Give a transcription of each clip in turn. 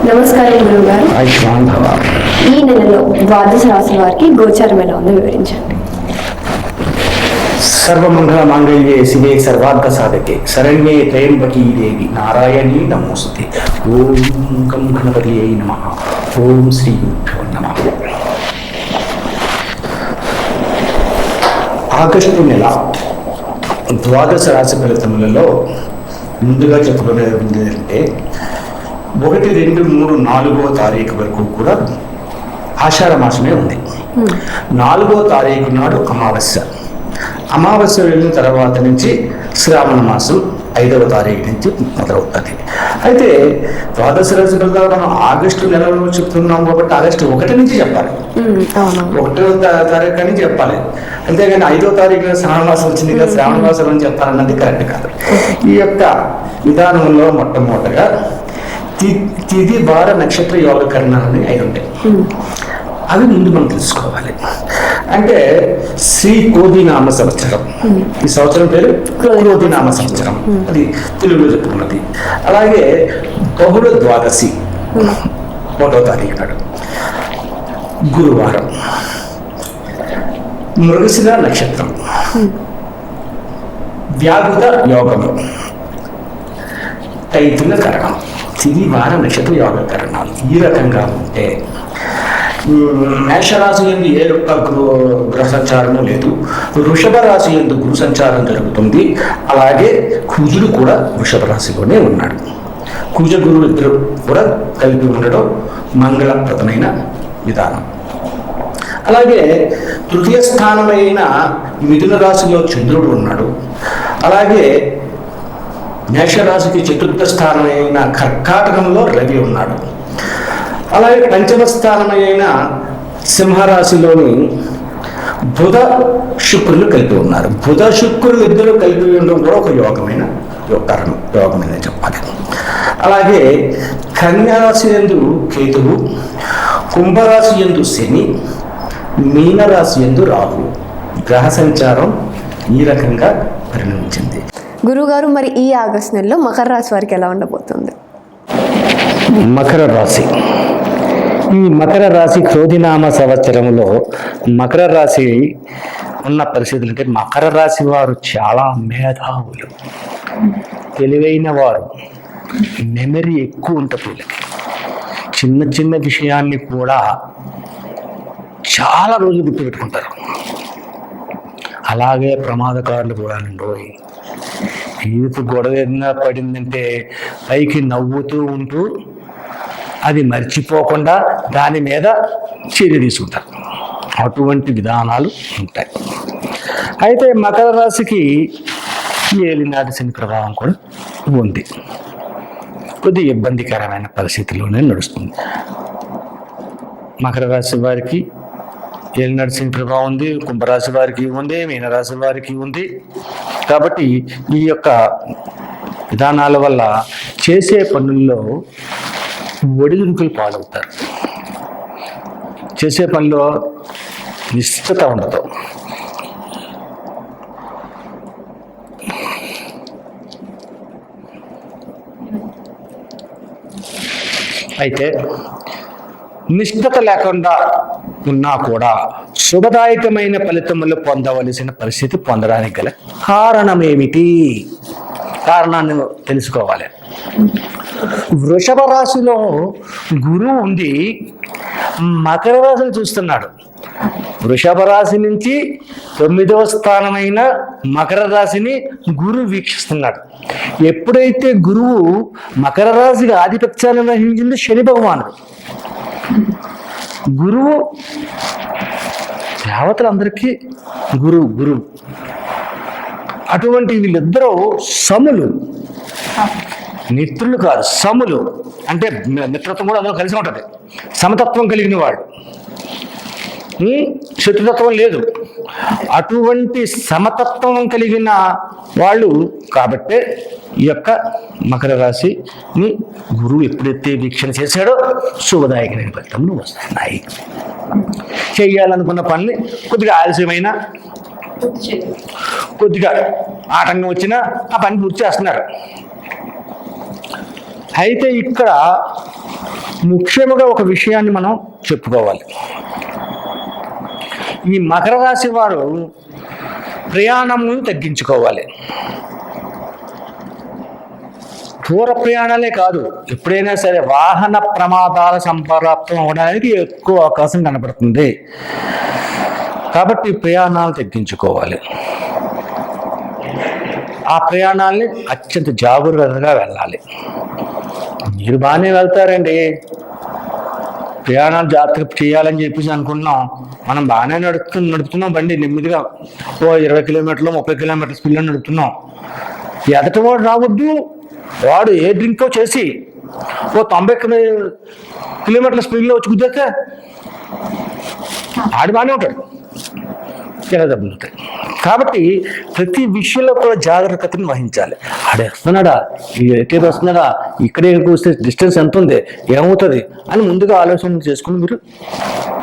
నమస్కారం గురువు గారు. ఈ నెలలో ద్వాదశ రాశి వారికి గోచారం ఎలా ఉందో వివరించండి. సర్వమంగళ మాంగళ్యే శివే సర్వార్థ సాధకే శరణ్యే త్రయంబకీ దేవి నారాయణీ నమోస్తుతే. ఓం గం గణపతియే నమః. ఓం శ్రీ గురుభ్యో నమః. ఆగస్టు నెల ద్వాదశ రాశి ఫలితములలో ముందుగా చెప్పుకునేది ఏంటంటే 1, 2, 3, 4వ తారీఖు వరకు కూడా ఆషాఢ మాసమే ఉంది. 4వ తారీఖు నాడు అమావాస్య. అమావాస్య వెళ్ళిన తర్వాత నుంచి శ్రావణ మాసం 5వ తారీఖు నుంచి మొదలవుతుంది. అయితే ద్వాదశ రాశి ఫలితాలు మనం ఆగస్టు నెలలో చెప్తున్నాం కాబట్టి ఆగస్టు 1 నుంచి చెప్పాలి. 1వ తారీఖు అని చెప్పాలి. అంతేగాని 5వ తారీఖున శ్రావణ మాసం వచ్చింది కదా, శ్రావణ మాసం అని చెప్పాలన్నది కరెక్ట్ కాదు. ఈ యొక్క విధానంలో మొట్టమొదటిగా తిథి వార నక్షత్ర యోగకరణాలని 5 ఉంటాయి. అవి ముందు మనం తెలుసుకోవాలి. అంటే శ్రీ క్రోధినామ సంవత్సరం, ఈ సంవత్సరం పేరు క్రోధినామ సంవత్సరం, అది తెలుగులో చెప్పుకున్నది. అలాగే బహుళ ద్వాదశి 1వ తారీఖు నాడు గురువారం, మృగశిర నక్షత్రం, వ్యాఘుత యోగము, తైతుల కరణం, తిథి వార నక్షత్ర యోగకరణాలు ఈ రకంగా ఉంటే మేషరాశి ఎందు ఏ యొక్క గ్రహ సంచారము లేదు. వృషభ రాశి ఎందు గురు సంచారం జరుగుతుంది. అలాగే కుజుడు కూడా వృషభ రాశిలోనే ఉన్నాడు. కుజ గురువు ఇద్దరు కూడా కలిపి ఉండడం మంగళప్రదమైన విధానం. అలాగే తృతీయ స్థానమైన మిథున రాశిలో చంద్రుడు ఉన్నాడు. అలాగే మేషరాశికి చతుర్థ స్థానమైన కర్కాటకంలో రవి ఉన్నాడు. అలాగే పంచమ స్థానమైన సింహరాశిలోని బుధ శుక్రులు కలిపి ఉన్నారు. బుధ శుక్రులు ఇద్దరు కలిపి ఉండడం కూడా ఒక యోగమైన చెప్పాలి. అలాగే కన్యారాశి యందు కేతువు, కుంభరాశి యందు శని, మీనరాశి యందు రాహువు. గ్రహ సంచారం ఈ రకంగా పరిణమించింది. గురువుగారు, మరి ఈ ఆగస్టు నెలలో మకర రాశి వారికి ఎలా ఉండబోతుంది? మకర రాశి, ఈ మకర రాశి క్రోధినామ సంవత్సరంలో మకర రాశి ఉన్న పరిస్థితులు అంటే మకర రాశి వారు చాలా మేధావులు, తెలివైన వారు, మెమరీ ఎక్కువ ఉంటుంది వీళ్ళకి. చిన్న చిన్న విషయాన్ని కూడా చాలా రోజులు గుర్తుపెట్టుకుంటారు. అలాగే ప్రమాదకారులు కూడా పోయి ఈత గొడవ ఏదైనా పడిందంటే పైకి నవ్వుతూ ఉంటూ అది మర్చిపోకుండా దాని మీద చర్య తీసుకుంటారు. అటువంటి విధానాలు ఉంటాయి. అయితే మకర రాశికి ఏలినాటి శని ప్రభావం కూడా ఉంది. కొద్దిగా ఇబ్బందికరమైన పరిస్థితిలోనే నడుస్తుంది. మకర రాశి వారికి ఏలినాటి శని ప్రభావం ఉంది, కుంభరాశి వారికి ఉంది, మీనరాశి వారికి ఉంది. కాబట్టి ఈ యొక్క విధానాల వల్ల చేసే పనుల్లో ఒడిదుడుకులు పాలవుతారు. చేసే పనిలో నిశ్చితత ఉండదు. అయితే నిష్ఠత లేకుండా ఉన్నా కూడా శుభదాయకమైన ఫలితములు పొందవలసిన పరిస్థితి పొందడానికి గల కారణమేమిటి? కారణాన్ని తెలుసుకోవాలి. వృషభ రాశిలో గురువు ఉండి మకర రాశిని చూస్తున్నాడు. వృషభ రాశి నుంచి 9వ స్థానమైన మకర రాశిని గురువు వీక్షిస్తున్నాడు. ఎప్పుడైతే గురువు మకర రాశికి ఆధిపత్యాన్ని వహించింది శని భగవానుడు. గురువు దేవతలందరికీ గురువు. అటువంటి వీళ్ళిద్దరూ సములు, మిత్రులు కాదు, సములు. అంటే మిత్రత్వం కూడా అందులో కలిసి ఉంటుంది. సమతత్వం కలిగిన వాడు, శత్రుతత్వం లేదు. అటువంటి సమతత్వం కలిగిన వాళ్ళు కాబట్టే ఈ యొక్క మకర రాశిని గురువు ఎప్పుడైతే వీక్షణ చేశాడో శుభదాయకమైన ఫలితములు వస్తున్నాయి. చేయాలనుకున్న పనిని కొద్దిగా ఆలస్యమైన, కొద్దిగా ఆటంకం వచ్చినా ఆ పని పూర్తి చేస్తున్నారు. అయితే ఇక్కడ ముఖ్యముగా ఒక విషయాన్ని మనం చెప్పుకోవాలి. ఈ మకర రాశి వారు ప్రయాణమును తగ్గించుకోవాలి. దూర ప్రయాణాలే కాదు, ఎప్పుడైనా సరే వాహన ప్రమాదాల సంప్రాప్తం అవడానికి ఎక్కువ అవకాశం కనబడుతుంది. కాబట్టి ప్రయాణాలు తగ్గించుకోవాలి. ఆ ప్రయాణాల్ని అత్యంత జాగ్రత్తగా వెళ్ళాలి. మీరు బాగానే వెళ్తారండి, ప్రయాణాలు జాగ్రత్తగా చేయాలని చెప్పేసి అనుకున్నాం. మనం బాగానే నడుపుతున్నాం బండి నెమ్మదిగా, 20 కిలోమీటర్లు 30 కిలోమీటర్ల స్పీడ్లో నడుపుతున్నాం. ఎదటి వాడు రావద్దు, వాడు ఏ డ్రింకో చేసి 90 కిలోమీటర్ల స్పీడ్లో వచ్చి కుదిరితే ఆడు బాగానే ఉంటాడు, ఎలా దెబ్బలు ఉంటాయి. కాబట్టి ప్రతి విషయంలో కూడా జాగ్రత్తని వహించాలి. ఆడే వస్తున్నాడా, ఎక్కడ వస్తున్నాడా, ఇక్కడే వస్తే డిస్టెన్స్ ఎంత ఉంది, ఏమవుతుంది అని ముందుగా ఆలోచన చేసుకుని మీరు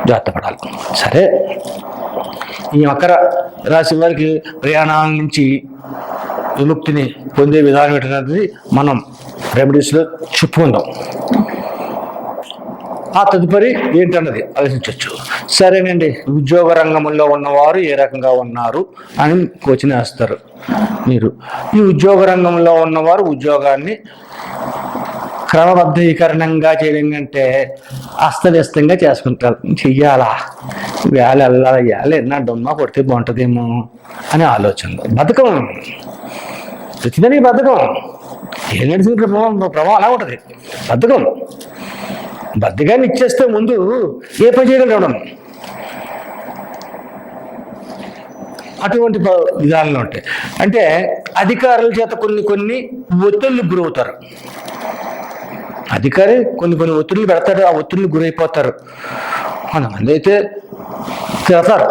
జాగ్రత్త పడాలి. సరే, ఈ మకర రాశి వారికి ప్రయాణాల నుంచి విముక్తిని పొందే విధానం ఏంటనేది మనం రెమెడీస్లో చెప్పుకుందాం. ఆ తదుపరి ఏంటన్నది ఆలోచించవచ్చు. సరేనండి, ఉద్యోగ రంగంలో ఉన్నవారు ఏ రకంగా ఉన్నారు అని క్వశ్చన్ వేస్తారు మీరు. ఈ ఉద్యోగ రంగంలో ఉన్నవారు ఉద్యోగాన్ని క్రమబద్ధీకరణంగా చేయడం కంటే అస్తవ్యస్తంగా చేసుకుంటారు. చెయ్యాలా, వేళ వెళ్ళాలి, ఎన్నా డొమ్మ కొడితే బాగుంటుందేమో అనే ఆలోచనలు. బద్ధకం, ప్రతిదానికి బద్ధకం. ఏ నడిచిన ప్రభావం అలా ఉంటుంది. బద్ధకాన్ని ఇచ్చేస్తే ముందు ఏ పని చేయగలడం, అటువంటి విధానాలు ఉంటాయి. అంటే అధికారుల చేత కొన్ని ఒత్తిళ్లకు గురవుతారు. అధికారి కొన్ని ఒత్తిళ్లు పెడతారు, ఆ ఒత్తిళ్లు గురైపోతారు. కొంతమంది అయితే తిడతారు,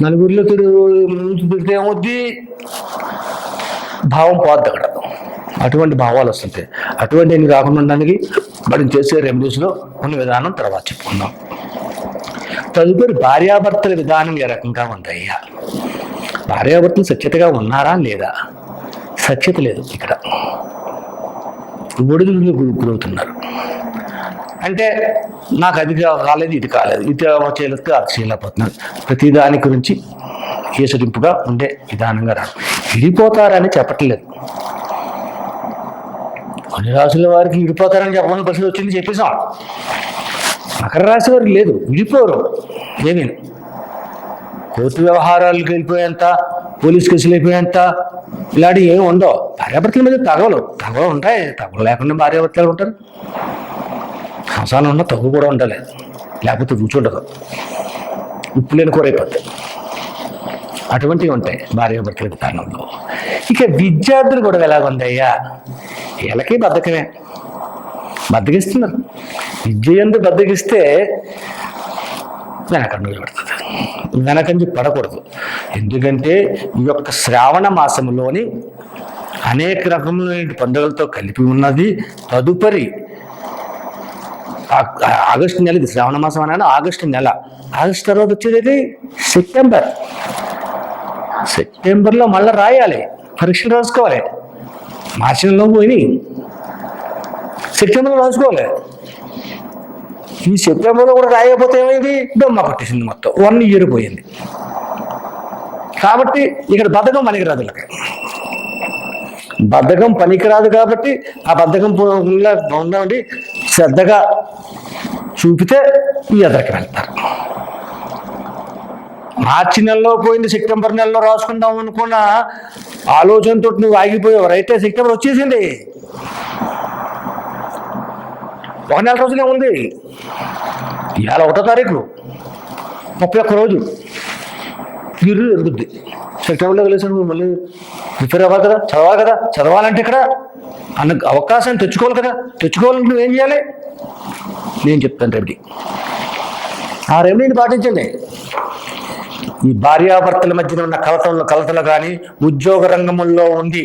నలుగురిలో తిడితే ఏమవుద్ది, భావం పోద్ది అక్కడ. అటువంటి భావాలు వస్తుంటాయి. అటువంటి కాకుండా ఉండడానికి మనం చేసే రెమెడీస్లో ఉన్న విధానం తర్వాత చెప్పుకుందాం. తదుపరి భార్యాభర్తల విధానం ఏ రకంగా ఉందయ్యా. భార్యాభర్తలు సఖ్యతగా ఉన్నారా లేదా? సఖ్యత లేదు. ఇక్కడ ఒడిదుడుకులు గురవుతున్నారు. అంటే నాకు అది కాలేదు, ఇది కాలేదు, ఇది చేయలేదు, అది చేయలేకపోతున్నారు. ప్రతి దాని గురించి కేసుడింపుగా ఉండే విధానంగా రాదు. విడిపోతారని చెప్పట్లేదు. కొన్ని రాశుల వారికి విడిపోతారని చెప్పమని పరిస్థితి వచ్చింది, చెప్పేసాం. మకర రాశి వారికి లేదు, విడిపోరు. ఏమీ కోర్టు వ్యవహారాలకు వెళ్ళిపోయేంత, పోలీస్ కేసులు అయిపోయేంత ఇలాంటివి ఏమి ఉండవు. భార్యాభర్తల మీద తగవలు ఉంటాయి. తగవలు లేకుండా భార్యాభర్తలు ఉంటారు. సంసారం ఉన్న తగ్గు కూడా ఉండాలి, లేకపోతే రుచి ఉండదు, ఉప్పు లేని కూర అయిపోతాయి. అటువంటివి ఉంటాయి భార్యాభర్తల విధానంలో. ఇక విద్యార్థులు కూడా ఎలాగుందయ్యా, వీళ్ళకి బద్ధకమే, బద్దకిస్తున్నారు. విద్య ఎందు బద్దకిస్తే వెనకంజ పడుతుంది. వెనకంజి పడకూడదు. ఎందుకంటే ఈ యొక్క శ్రావణ మాసంలోని అనేక రకములైన పండుగలతో కలిపి ఉన్నది. తదుపరి ఆగస్టు నెల, ఇది శ్రావణ మాసం అన్నాను, ఆగస్టు నెల. ఆగస్టు తర్వాత వచ్చేది సెప్టెంబర్లో మళ్ళీ రాయాలి, పరీక్షలు రాసుకోవాలి. మార్చి నెలలో పోయినాయి, సెప్టెంబర్లో రాసుకోవాలి. ఈ సెప్టెంబర్లో కూడా రాయకపోతే ఏమైంది, దొమ్మ పట్టేసింది, మొత్తం 1 year పోయింది. కాబట్టి ఇక్కడ బద్ధకం పనికిరాదు. బద్ధకం పనికిరాదు కాబట్టి ఆ బద్ధకం ఉండండి, శ్రద్ధగా చూపితే ఈ ఎదరికి వెళ్తారు. మార్చి నెలలో పోయింది, సెప్టెంబర్ నెలలో రాసుకుందాం అనుకున్న ఆలోచనతో నువ్వు ఆగిపోయావు. అయితే సెప్టెంబర్ వచ్చేసింది, 1 నెల రోజులే ఉంది. ఇవాళ 1వ తారీఖు, 31 రోజు తీరు ఎరుగుద్ది. సెప్టెంబర్లో కలిసాను, మళ్ళీ ప్రిపేర్ అవ్వాలి కదా, చదవాలంటే ఇక్కడ అన్న అవకాశాన్ని తెచ్చుకోవాలి కదా. తెచ్చుకోవాలంటే నువ్వేం చేయాలి, నేను చెప్తాను రెమెడీ. ఆ రెమెడీని పాటించండి. ఈ భార్యాభర్తల మధ్యన ఉన్న కలతలు కానీ, ఉద్యోగ రంగంలో ఉండి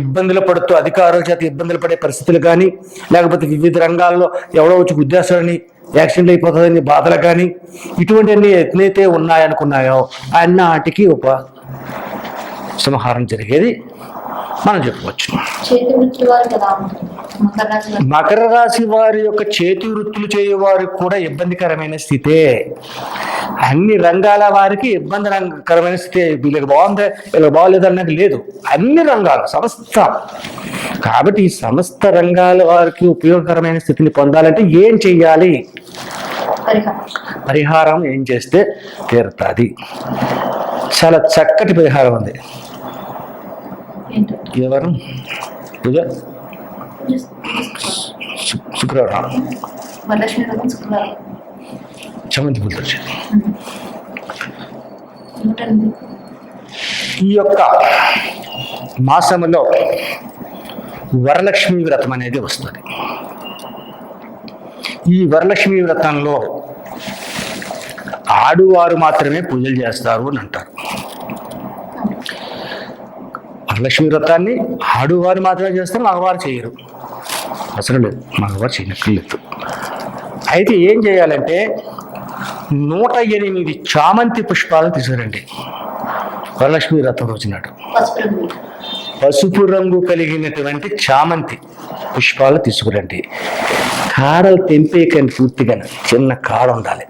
ఇబ్బందులు పడుతూ అధికారుల చేత ఇబ్బందులు పడే పరిస్థితులు కానీ, లేకపోతే వివిధ రంగాల్లో ఎవడో వచ్చి గుద్దేస్తాడని, యాక్సిడెంట్ అయిపోతుందని బాధలు కానీ, ఇటువంటివన్నీ ఎట్లయితే ఉన్నాయనుకున్నాయో అన్నాటికి ఉప సంహారం జరిగేది మనం చెప్పుకోవచ్చు. చేతి వృత్తి వారు కదా మకర రాశి వారి యొక్క చేతి వృత్తులు చేయవారికి కూడా ఇబ్బందికరమైన స్థితే. అన్ని రంగాల వారికి ఇబ్బందికరమైన స్థితి. వీళ్ళకి బాగుంది వీళ్ళకి బాగోలేదు అన్నది లేదు, అన్ని రంగాలు సమస్త. కాబట్టి ఈ సమస్త రంగాల వారికి ఉపయోగకరమైన స్థితిని పొందాలంటే ఏం చెయ్యాలి? పరిహారం ఏం చేస్తే తీరుతుంది? చాలా చక్కటి పరిహారం ఉంది. ఎవరు పూజ? శుక్రవారం చమంతి పూజ. ఈ యొక్క మాసములో వరలక్ష్మి వ్రతం అనేది వస్తుంది. ఈ వరలక్ష్మి వ్రతంలో ఆడువారు మాత్రమే పూజలు చేస్తారు అని అంటారు. వరలక్ష్మి వ్రతాన్ని ఆడువారు మాత్రమే చేస్తారు, మగవారు చేయరు. అసలు లేదు, మగవారు చేయనక్కర్లేదు. అయితే ఏం చేయాలంటే 108 చామంతి పుష్పాలను తీసుకురండి వరలక్ష్మి వ్రతం రోజు నాడు. పసుపు రంగు కలిగినటువంటి చామంతి పుష్పాలు తీసుకురండి. కాడలు తెంపేయకండి, పూర్తిగా చిన్న కాడ ఉండాలి.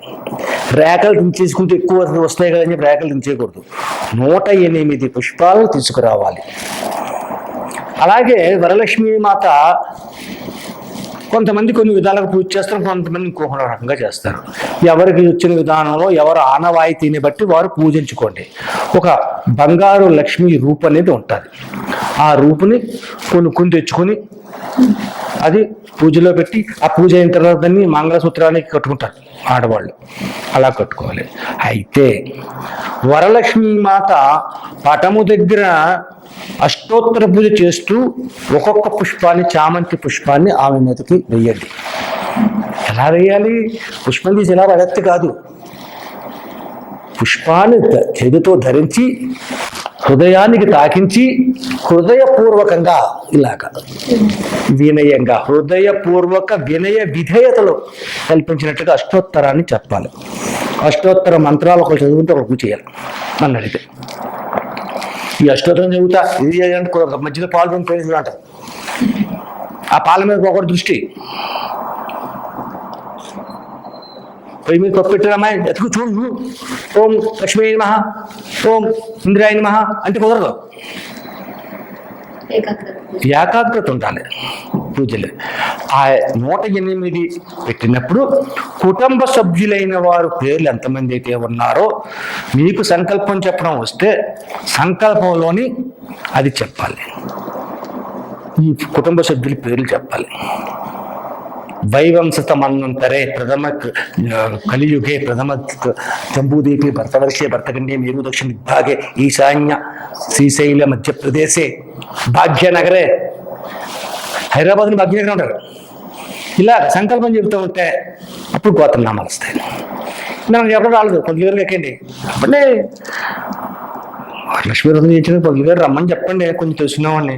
రేకలు దించేసుకుంటే ఎక్కువ వస్తాయి కదని చెప్పి రేకలు దించేయకూడదు. 108 పుష్పాలను తీసుకురావాలి. అలాగే వరలక్ష్మి మాత కొంతమంది కొన్ని విధాలుగా పూజ చేస్తారు, కొంతమంది ఇంకొక రకంగా చేస్తారు. ఎవరికి వచ్చిన విధానంలో ఎవరు ఆనవాయితీని బట్టి వారు పూజించుకోండి. ఒక బంగారు లక్ష్మి రూపు అనేది ఉంటుంది. ఆ రూపుని కొనుక్కొని తెచ్చుకొని అది పూజలో పెట్టి ఆ పూజ అయిన తర్వాత దాన్ని మంగళసూత్రానికి కట్టుకుంటారు ఆడవాళ్ళు. అలా కట్టుకోవాలి. అయితే వరలక్ష్మి మాత పటము దగ్గర అష్టోత్తర పూజ చేస్తూ ఒక్కొక్క పుష్పాన్ని, చామంతి పుష్పాన్ని ఆమె మీదకి వెయ్యండి. ఎలా వేయాలి? పుష్పం తీసి ఎలా పడత్తి కాదు, పుష్పాన్ని చేతితో ధరించి హృదయానికి తాకించి హృదయపూర్వకంగా ఇలాగ వినయంగా హృదయపూర్వక వినయ విధేయతలు కల్పించినట్టుగా అష్టోత్తరాన్ని చెప్పాలి. అష్టోత్తర మంత్రాలు ఒకరు చదువుకుంటే ఒకరు చేయాలి. నన్ను అడిగితే ఈ అష్టోత్తరం చదువుతా ఇది చేయాలంటే మధ్యలో పాలు పంపేసి అంటారు. ఆ పాల మీద ఒకటి దృష్టి పొయ్యి మీద పప్పు పెట్టారమ్మాయి ఎత్తుకు చూడు, ఓం లక్ష్మీ నమః, ఓం ఇంద్రాయ నమః అంటే కుదరదు. ఏకాగ్రత ఉండాలి పూజలు. ఆ 108 పెట్టినప్పుడు కుటుంబ సభ్యులైన వారు పేర్లు ఎంతమంది అయితే ఉన్నారో మీకు సంకల్పం చెప్పడం వస్తే సంకల్పంలోని అది చెప్పాలి. ఈ కుటుంబ సభ్యుల పేర్లు చెప్పాలి. వైవంశత మన్వంతరే ప్రథమ కలియుగే ప్రథమ జంబూదీపే భరతవర్షే భరతఖండే మేరు దక్షిణ విభాగే ఈశాన్య శ్రీశైల మధ్యప్రదేశే భాగ్యనగరే. హైదరాబాద్ని భాగ్యనగరం ఉంటారు. ఇలా సంకల్పం చెబుతూ ఉంటే అప్పుడు గోత్రనామాలు వస్తాయి. నాకు ఎక్కడ రాలేదు, కొంచెం ఎక్కండి అంటే లక్ష్మీ వ్రతం చేసిన కొంచెం రమ్మని చెప్పండి, కొంచెం తెలిసినామండి.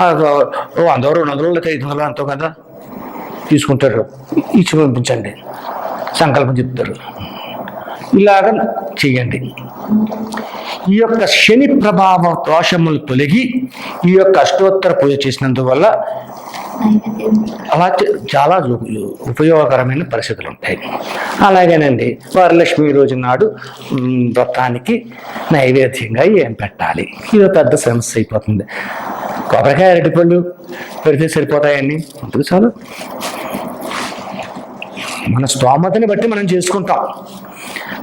100 200 లేకపోతే 500 అంతో కదా తీసుకుంటారు, ఇచ్చి పంపించండి, సంకల్పం చెప్తారు. ఇలాగ చెయ్యండి. ఈ యొక్క శని ప్రభావ దోషములు తొలగి ఈ యొక్క అష్టోత్తర పూజ చేసినందువల్ల అలా చాలా ఉపయోగకరమైన పరిస్థితులు ఉంటాయి. అలాగేనండి వరలక్ష్మి రోజు నాడు వ్రతానికి నైవేద్యంగా ఏం పెట్టాలి? ఇది పెద్ద సమస్య అయిపోతుంది. కొబ్బరికాయ అరటిపళ్ళు పెడితే సరిపోతాయండి, అందుకు చాలు. మన స్తోమతని బట్టి మనం చేసుకుంటాం.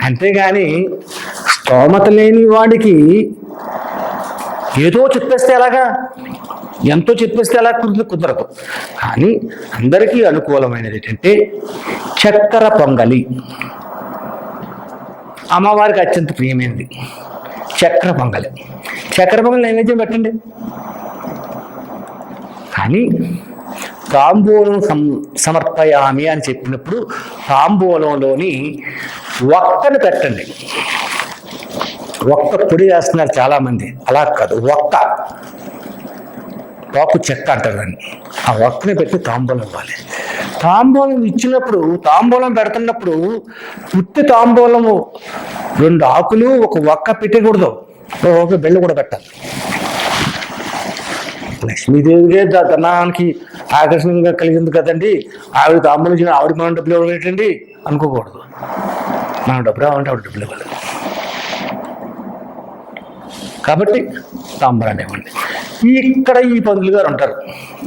అంతేగాని స్తోమత లేని వాడికి ఏదో చెప్పేస్తే ఎలాగా, ఎంతో చెప్పేస్తే ఎలా కుదరదు. కానీ అందరికీ అనుకూలమైనది ఏంటంటే చక్కెర పొంగలి. అమ్మవారికి అత్యంత ప్రియమైనది చక్కెర పొంగలి. చక్కెర పొంగలి నైవేద్యం పెట్టండి. కానీ తాంబూలం సమర్పయామి అని చెప్పినప్పుడు తాంబూలంలోని ఒక్కని పెట్టండి. ఒక్క పొడి వేస్తున్నారు చాలామంది, అలా కాదు, ఒక్క పాపు చెక్క అంటారు దాన్ని. ఆ ఒక్కని పెట్టి తాంబూలం ఇవ్వాలి. తాంబూలం ఇచ్చినప్పుడు, తాంబూలం పెడుతున్నప్పుడు ఉత్తి తాంబూలము 2 ఆకులు ఒక ఒక్క పెట్టకూడదు, ఒక బెల్లు కూడా పెట్టాలి. లక్ష్మీదేవిగా ధనానికి ఆకర్షణగా కలిగింది కదండి, ఆవిడ తాంబూలం ఇచ్చిన ఆవిడ మనం డబ్బులు ఇవ్వలేటండి అనుకోకూడదు. మనం డబ్బులు రావాలంటే ఆవిడ డబ్బులు ఇవ్వాలి. కాబట్టి తాంబూలాన్ని ఇవ్వండి. ఇక్కడ ఈ పంతులు గారు ఉంటారు.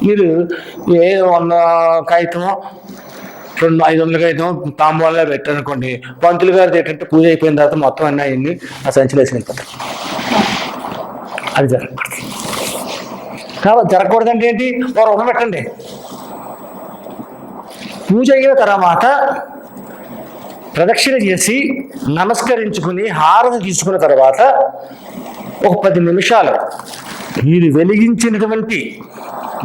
మీరు 100 కాగితమో 500 కాగితం తాంబూలంలో పెట్టారనుకోండి, పంతులు గారు ఏంటంటే పూజ అయిపోయిన తర్వాత మొత్తం అన్నీ అయ్యింది ఆ సంచిలో వేసి వెళ్ళిపోతారు. అది జరగకూడదు. కాబట్టి జరగకూడదంటే ఏంటి, ఒక రూపం పెట్టండి. పూజ అయిన తర్వాత ప్రదక్షిణ చేసి నమస్కరించుకుని హారతి తీసుకున్న తర్వాత ఒక 10 నిమిషాలు మీరు వెలిగించినటువంటి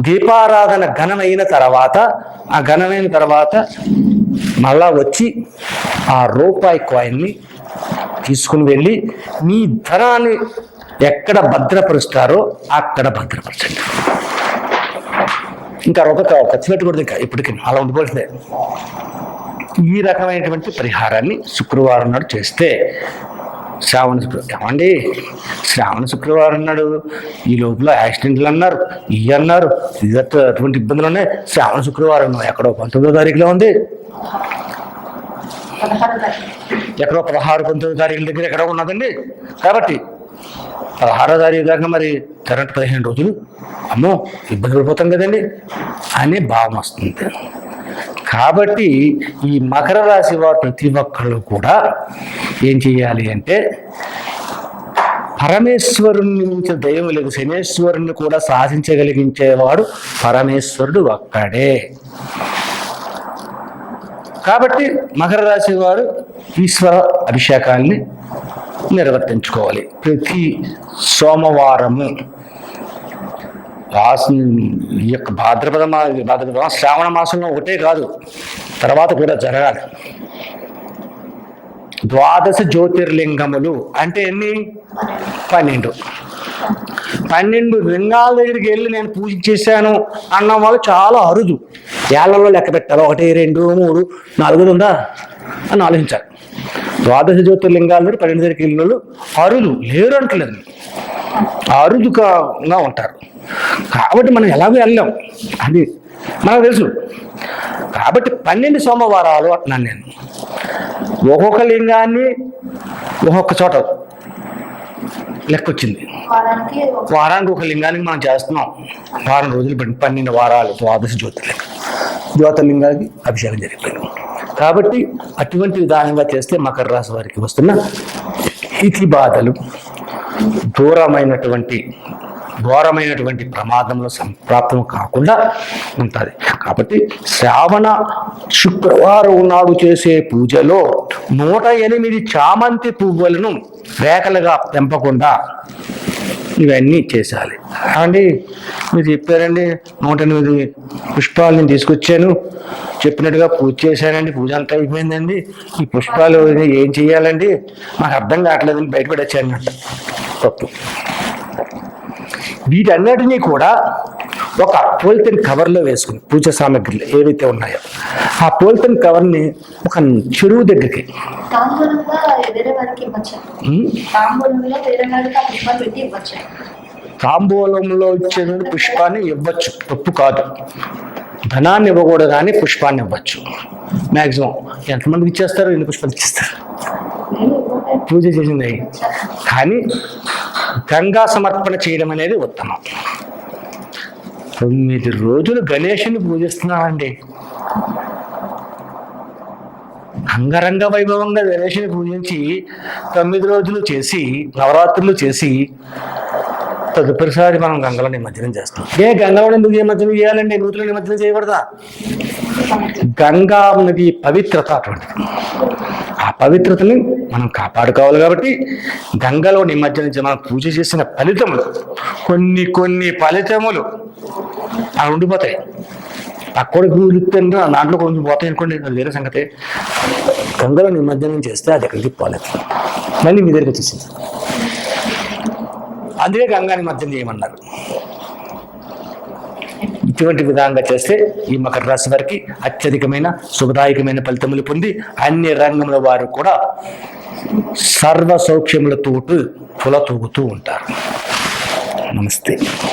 దీపారాధన ఘనమైన తర్వాత మళ్ళా వచ్చి ఆ రూపాయి కాయిన్ని తీసుకుని వెళ్ళి మీ ధనాన్ని ఎక్కడ భద్రపరుస్తారో అక్కడ భద్రపరచండి. ఇంకా రూపాయి ఖర్చు పెట్టకూడదు. ఇంకా ఇప్పటికి అలా ఉండిపోతుంది. ఈ రకమైనటువంటి పరిహారాన్ని శుక్రవారం నాడు చేస్తే శ్రావణ శుక్రవారం నాడు ఈ లోపల యాక్సిడెంట్లు అన్నారు, అన్నారు, అటువంటి ఇబ్బందులు ఉన్నాయి. శ్రావణ శుక్రవారం ఎక్కడో 19వ తారీఖులో ఉంది, ఎక్కడో 16-19 తారీఖుల దగ్గర ఎక్కడో ఉన్నదండి. కాబట్టి 16వ తారీఖు దాకా మరి కరెంట్ 15 రోజులు అమ్మో ఇబ్బంది పడిపోతాం కదండి అనే భావం వస్తుంది. కాబట్టి ఈ మకర రాశి వారు ప్రతి ఒక్కళ్ళు కూడా ఏం చేయాలి అంటే, పరమేశ్వరుని నుంచి దైవం లేదు, శనేశ్వరుని కూడా శాసించగలిగించేవాడు పరమేశ్వరుడు ఒక్కడే. కాబట్టి మకర రాశి వారు ఈశ్వర అభిషేకాన్ని నిర్వర్తించుకోవాలి. ప్రతి సోమవారము ఈ యొక్క భాద్రపద శ్రావణ మాసంలో ఒకటే కాదు, తర్వాత కూడా జరగాలి. 12 జ్యోతిర్లింగములు అంటే ఎన్ని? 12 లింగాల దగ్గరికి వెళ్ళి నేను పూజ చేశాను అన్న వాళ్ళు చాలా అరుదు. ఏళ్లలో లెక్క పెట్టాలి. 1, 2, 3, 4 ఉందా అని ఆలోచించాలి. 12 జ్యోతిర్లింగాల దగ్గర 12 దగ్గరికి వెళ్ళిన వాళ్ళు అరుదు, లేరు అంటలేదు, అరుదుగా ఉంటారు. కాబట్టి మనం ఎలాగో వెళ్ళాం, అది మనకు తెలుసు. కాబట్టి 12 సోమవారాలు అంటున్నాను నేను. ఒక్కొక్క లింగాన్ని ఒక్కొక్క చోట లెక్కొచ్చింది. వారానికి ఒక లింగానికి మనం చేస్తున్నాం. వారం రోజులు 12 వారాలు 12 జ్యోతిర్లింగానికి అభిషేకం జరిగిపోయింది. కాబట్టి అటువంటి విధానంగా చేస్తే మకర రాశి వారికి వస్తున్న ఇతి బాధలు ఘోరమైనటువంటి ప్రమాదంలో సంప్రాప్తం కాకుండా ఉంటుంది. కాబట్టి శ్రావణ శుక్రవారం నాడు చేసే పూజలో 108 చామంతి పువ్వులను రేఖలుగా తెంపకుండా ఇవన్నీ చేసాలి అండి. మీరు చెప్పారండి 108 పుష్పాలను తీసుకొచ్చాను, చెప్పినట్టుగా పూజ చేశానండి, పూజ అంతా అయిపోయిందండి, ఈ పుష్పాలు ఏం చేయాలండి నాకు అర్థం కావట్లేదని బయటపడొచ్చాను అంట. తప్పు. వీటన్నిటినీ కూడా ఒక పోలిథిన్ కవర్లో వేసుకుని పూజ సామాగ్రిలు ఏవైతే ఉన్నాయో ఆ పోలిథిన్ కవర్ని ఒక చెరువు దగ్గరికి తాంబూలంలో ఇచ్చే పుష్పాన్ని ఇవ్వచ్చు, తప్పు కాదు. ధనాన్ని ఇవ్వకూడదు కానీ పుష్పాన్ని ఇవ్వచ్చు. మ్యాక్సిమం ఎంతమందికి ఇచ్చేస్తారు, 2 పుష్పాలు ఇచ్చేస్తారు పూజ చేసింది. కానీ గంగా సమర్పణ చేయడం అనేది ఉత్తమం. 9 రోజులు గణేశుని పూజిస్తున్నామండి. అంగరంగ వైభవంగా గణేశుని పూజించి 9 రోజులు చేసి నవరాత్రులు చేసి తదుపరిసారి మనం గంగలో నిమజ్జనం చేస్తాం. గంగలో ఎందుకు నిమజ్జనం చేయాలండి? నూతిలో నిమజ్జనం చేయకూడదా? గంగా నది పవిత్రత అటువంటిది. ఆ పవిత్రతని మనం కాపాడుకోవాలి. కాబట్టి గంగలో నిమజ్జనించి మనం పూజ చేసిన ఫలితములు కొన్ని ఫలితములు అవి ఉండిపోతాయి. అక్కడ కూలిస్తుంటే దాంట్లో కొంచెం పోతాయి అనుకోండి, అది వేరే సంగతి. గంగలో నిమజ్జనం చేస్తే అది ఎక్కడికి పోలేదు, మళ్ళీ మీ దగ్గరికి వచ్చేసింది. అందుకే గంగా నిమజ్జనం చేయమన్నారు. ఇటువంటి విధంగా చేస్తే ఈ మకర రాశి వారికి అత్యధికమైన శుభదాయకమైన ఫలితములు పొంది అన్ని రంగముల వారు కూడా సర్వ సౌఖ్యములతో తులతూగుతూ ఉంటారు. నమస్తే.